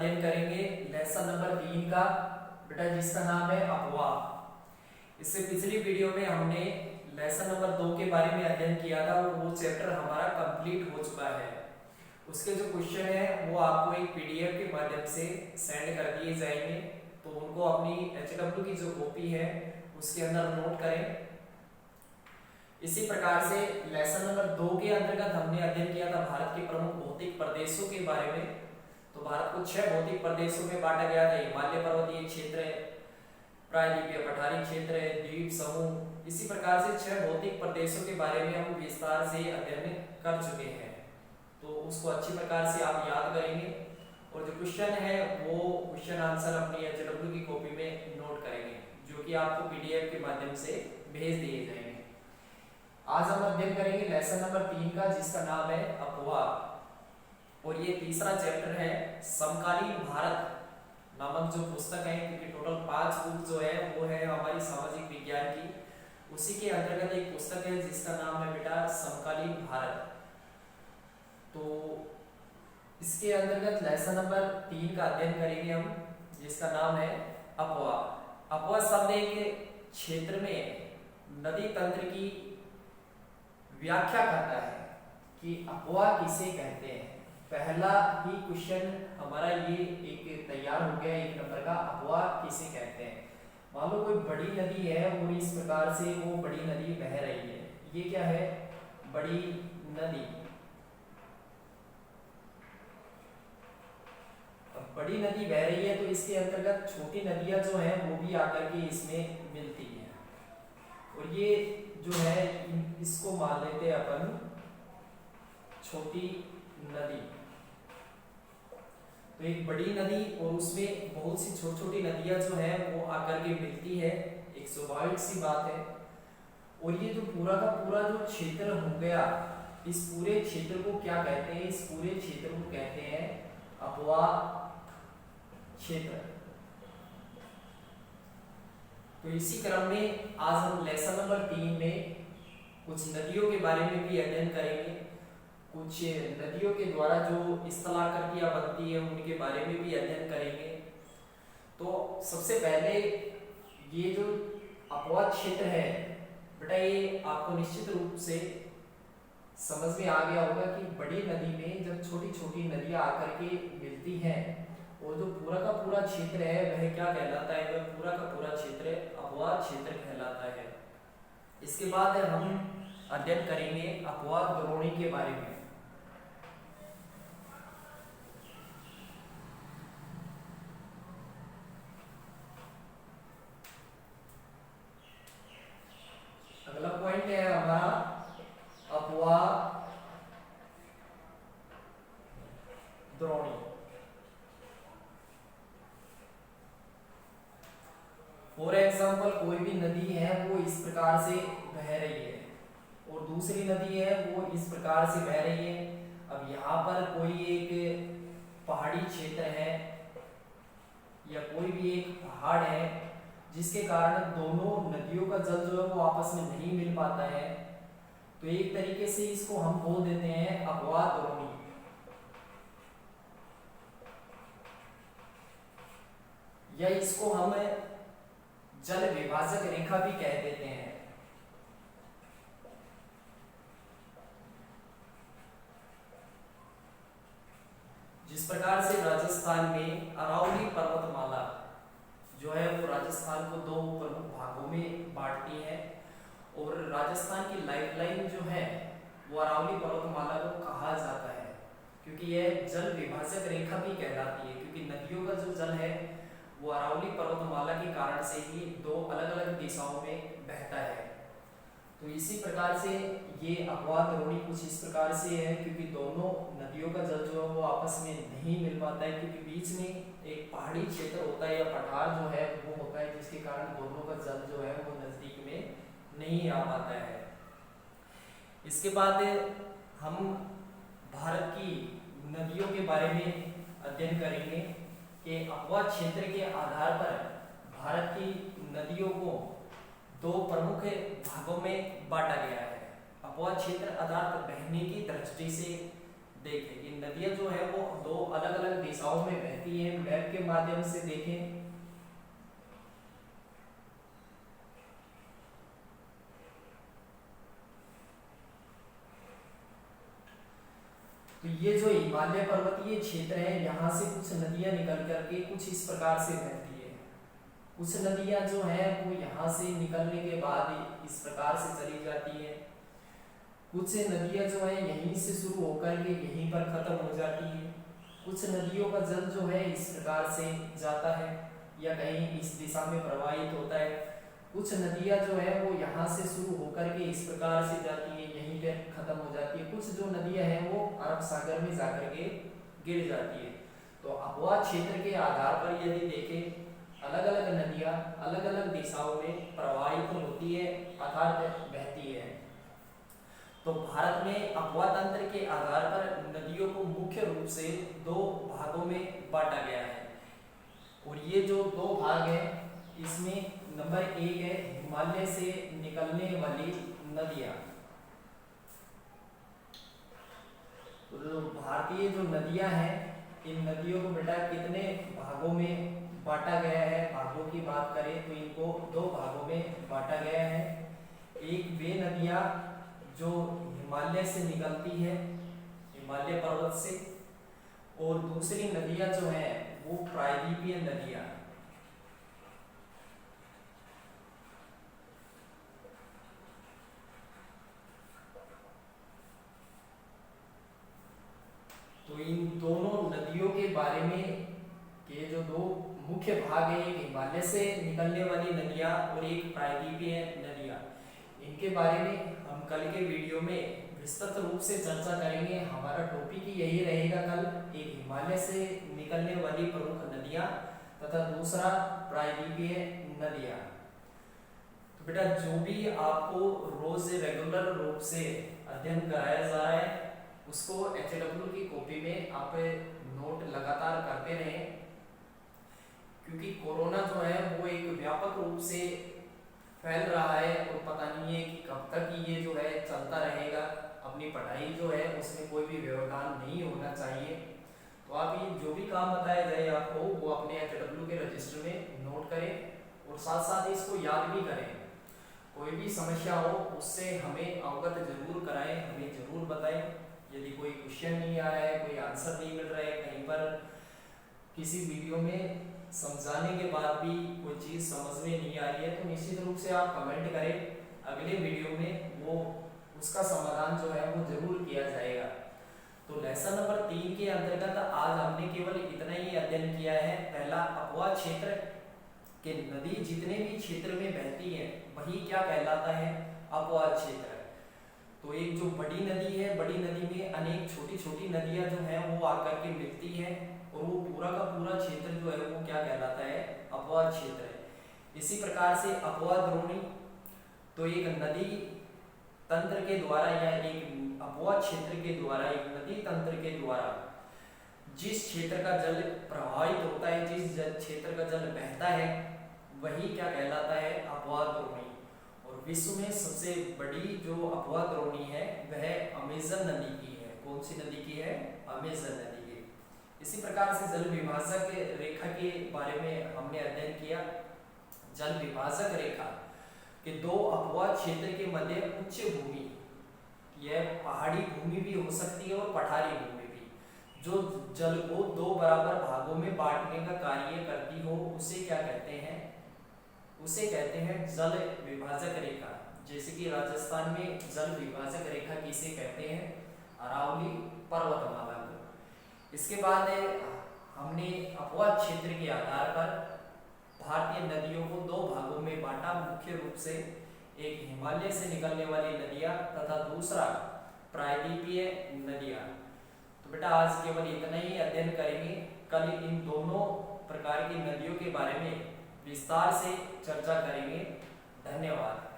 अध्ययन करेंगे lesson number 3 का बेटा, जिसका नाम है अपवाह। इससे पिछली वीडियो में हमने लेसन नंबर 2 के बारे में अध्ययन किया था और वो चैप्टर हमारा कंप्लीट हो चुका है। उसके जो क्वेश्चन है वो आपको एक पीडीएफ के माध्यम से सेंड कर दिए जाएंगे, तो उनको अपनी HW की जो कॉपी है उसके अंदर नोट करें। इसी प्रकार से लेसन नंबर 2 के अंतर्गत हमने अध्ययन किया था भारत के प्रमुख भौतिक प्रदेशों के बारे में। तो भारत को 6 भौतिक प्रदेशों में बांटा गया था। हिमालय पर्वतीय क्षेत्र है, प्रायद्वीपीय पठारी क्षेत्र है, द्वीप समूह। इसी प्रकार से 6 भौतिक प्रदेशों के बारे में हम विस्तार से अध्ययन कर चुके हैं, तो उसको अच्छी प्रकार से आप याद करेंगे और जो क्वेश्चन है वो क्वेश्चन आंसर अपनी HW की कॉपी में नोट करेंगे, जो कि आपको PDF के माध्यम से भेज दिए जाएंगे। आज हम अध्ययन करेंगे लेसन नंबर 3 का, जिसका नाम है अपवाह। और ये तीसरा चैप्टर है समकालीन भारत नामक जो पुस्तक है, क्योंकि टोटल 5 बुक जो है वो है हमारी सामाजिक विज्ञान की। उसी के अंतर्गत एक पुस्तक है जिसका नाम है बेटा समकालीन भारत। तो इसके अंतर्गत लेसन नंबर 3 का अध्ययन करेंगे हम, जिसका नाम है अपवाह। अपवाह शब्द एक क्षेत्र में नदी तंत्र की व्याख्या करता है कि अपवाह किसे कहते हैं। पहला ही क्वेश्चन हमारा ये एक तैयार हो गया, 1 नंबर का, अपवाह किसे कहते हैं। मान लो कोई बड़ी नदी है और इस प्रकार से वो बड़ी नदी बह रही है। ये क्या है? बड़ी नदी। अब बड़ी नदी बह रही है तो इसके अंतर्गत छोटी नदियां जो हैं वो भी आकर के इसमें मिलती हैं, और ये जो है इसको मान लेते हैं अपन छोटी नदी। तो एक बड़ी नदी और उसमें बहुत सी छोटी छोटी नदियां जो है वो आकर के मिलती है, एक स्वाभाविक सी बात है। और ये जो पूरा का पूरा जो क्षेत्र हो गया, इस पूरे क्षेत्र को क्या कहते हैं? इस पूरे क्षेत्र को कहते हैं अपवाह क्षेत्र। तो इसी क्रम में आज हम लेसन नंबर 3 में कुछ नदियों के बारे में भी अध्ययन करेंगे। कुछ नदियों के द्वारा जो स्थलाकृतियां बनती है उनके बारे में भी अध्ययन करेंगे। तो सबसे पहले ये जो अपवाह क्षेत्र है बेटा, ये आपको निश्चित रूप से समझ में आ गया होगा कि बड़ी नदी में जब छोटी छोटी नदियां आकर के मिलती हैं, और जो पूरा का पूरा क्षेत्र है वह क्या कहलाता है? वह पूरा का पूरा क्षेत्र अपवाह क्षेत्र कहलाता है। इसके बाद हम अध्ययन करेंगे अपवाह द्रोणी के बारे में। अगला पॉइंट है हमारा अपवाह द्रोणी। फॉर एग्जाम्पल, कोई भी नदी है वो इस प्रकार से बह रही है और दूसरी नदी है वो इस प्रकार से बह रही है। अब यहाँ पर कोई एक पहाड़ी क्षेत्र है या कोई भी एक पहाड़ है, जिसके कारण दोनों नदियों का जल जो है वो आपस में नहीं मिल पाता है। तो एक तरीके से इसको हम बोल देते हैं अपवाह द्रोणी, या इसको हम जल विभाजक रेखा भी कह देते हैं। जिस प्रकार से राजस्थान में अरावली पर्वतमाला जो है वो राजस्थान को 2 प्रमुख भागों में बांटती है, और राजस्थान की लाइफलाइन जो है वो अरावली पर्वतमाला को कहा जाता है, क्योंकि यह जल विभाजक रेखा भी कहलाती है, क्योंकि नदियों का जो जल है वो अरावली पर्वतमाला के कारण से ही 2 अलग अलग दिशाओं में बहता है। तो इसी प्रकार से ये अपवाह द्रोणी कुछ इस प्रकार से है, क्योंकि दोनों नदियों का जल जो है वो आपस में नहीं मिल पाता है, क्योंकि बीच में एक पहाड़ी क्षेत्र होता है या पठार जो है वो होता है, जिसके कारण दोनों का जल जो है वो नजदीक में नहीं आ पाता है। इसके बाद हम भारत की नदियों के बारे में अध्ययन करेंगे कि अपवाह क्षेत्र के आधार पर भारत की नदियों को 2 प्रमुख भागों में बांटा गया है। अपवाह क्षेत्र अर्थात बहने की दृष्टि से देखें ये नदियां जो है वो दो अलग अलग दिशाओं में बहती हैं। मैप के माध्यम से देखें तो ये जो हिमालय पर्वतीय क्षेत्र है यहाँ से कुछ नदियां निकल करके कुछ इस प्रकार से बहती है। कुछ नदियां जो है वो यहाँ से निकलने के बाद इस प्रकार से चली जाती है। कुछ नदियां जो है यहीं से शुरू होकर के यहीं पर खत्म हो जाती है। कुछ नदियों का जल जो है इस प्रकार से जाता है या कहीं इस दिशा में प्रवाहित होता है। कुछ नदियां जो है वो यहाँ से शुरू होकर के इस प्रकार से जाती है, यहीं पे खत्म हो जाती है। कुछ जो नदियां हैं वो अरब सागर में जाकर के गिर जाती है। तो अबवा क्षेत्र के आधार पर यदि देखें अलग अलग नदियां अलग अलग दिशाओं में प्रवाहित होती है अर्थात बहती है। तो भारत में अबवा तंत्र के आधार पर नदियों को मुख्य रूप से दो भागों में बांटा गया है और ये जो दो भाग हैं इसमें नंबर 1 है हिमालय से निकलने वाली नदियां। तो जो भारतीय जो नदियां हैं इन नदियों को बेटा कितने भागों में बांटा गया है, भागों की बात करें तो इनको दो भागों में बांटा गया है। एक वे नदियां जो हिमालय से निकलती है हिमालय पर्वत से और दूसरी नदियां जो है वो प्रायद्वीपीय नदियां। तो इन दोनों नदियों के बारे में के जो दो मुख्य भाग है एक हिमालय से निकलने वाली नदियां और एक प्रायद्वीपीय नदियां, इनके बारे में हम कल के वीडियो में विस्तृत रूप से चर्चा करेंगे। हमारा टॉपिक ही यही रहेगा कल, एक हिमालय से निकलने वाली प्रमुख नदियां तथा दूसरा प्रायद्वीपीय नदियां। तो बेटा जो भी आपको रोज रेगुलर रूप से अध्ययन कराया जा रहा है उसको HW की कॉपी में आप नोट लगातार करते रहें, क्योंकि कोरोना जो है वो एक व्यापक रूप से फैल रहा है और पता नहीं है कि कब तक ये जो है चलता रहेगा। अपनी पढ़ाई जो है उसमें कोई भी व्यवधान नहीं होना चाहिए। तो आप ये जो भी काम बताया जाए आपको वो अपने HW के रजिस्टर में नोट करें और साथ साथ इसको याद भी करें। कोई भी समस्या हो उससे हमें अवगत जरूर कराएं, हमें जरूर बताएं। यदि कोई क्वेश्चन नहीं आ रहा है, कोई आंसर नहीं मिल रहा है, कहीं पर किसी वीडियो में समझाने के बाद भी कोई चीज़ समझ में नहीं आ रही है तो निश्चित रूप से आप कमेंट करें, अगले वीडियो में वो उसका समाधान जो है वो जरूर किया जाएगा। तो लेसन नंबर 3 के अंतर्गत आज हमने केवल इतना ही अध्ययन किया है। पहला, अबवा क्षेत्र के नदी जितने भी क्षेत्र में बहती है वही क्या कहलाता है, अबवा क्षेत्र। तो एक जो बड़ी नदी है, बड़ी नदी में अनेक छोटी छोटी नदियां जो हैं वो आकर के मिलती हैं और वो पूरा का पूरा क्षेत्र जो है वो क्या कहलाता है, अबवा क्षेत्र है। इसी प्रकार से अबवा द्रोणी तो एक नदी तंत्र के द्वारा या एक अबवा क्षेत्र के द्वारा, एक नदी तंत्र के द्वारा जिस क्षेत्र का जल प्रवाहित होता है, जिस क्षेत्र का जल बहता है वही क्या कहलाता है, अबवा द्रोणी। और विश्व में सबसे बड़ी जो अबवा द्रोणी है वह अमेजन नदी की है। कौन सी नदी की है, अमेजन नदी की। इसी प्रकार से जल विभाजक रेखा के बारे में हमने अध्ययन किया। जल विभाजक रेखा के दो अबवा क्षेत्र के मध्य उच्च भूमि, यह पहाड़ी भूमि भी हो सकती है और पठारी भूमि भी, जो जल को दो बराबर भागों में बांटने का कार्य करती हो उसे क्या कहते हैं, उसे कहते हैं जल विभाजक रेखा। जैसे कि राजस्थान में जल विभाजक रेखा किसे कहते हैं, अरावली पर्वतमाला को। इसके बाद हमने अबवा क्षेत्र के आधार पर भारतीय नदियों को दो भागों में बांटा, मुख्य रूप से एक हिमालय से निकलने वाली नदियां तथा दूसरा प्रायद्वीपीय नदियां। तो बेटा आज केवल इतना ही अध्ययन करेंगे, कल इन दोनों प्रकार की नदियों के बारे में विस्तार से चर्चा करेंगे। धन्यवाद।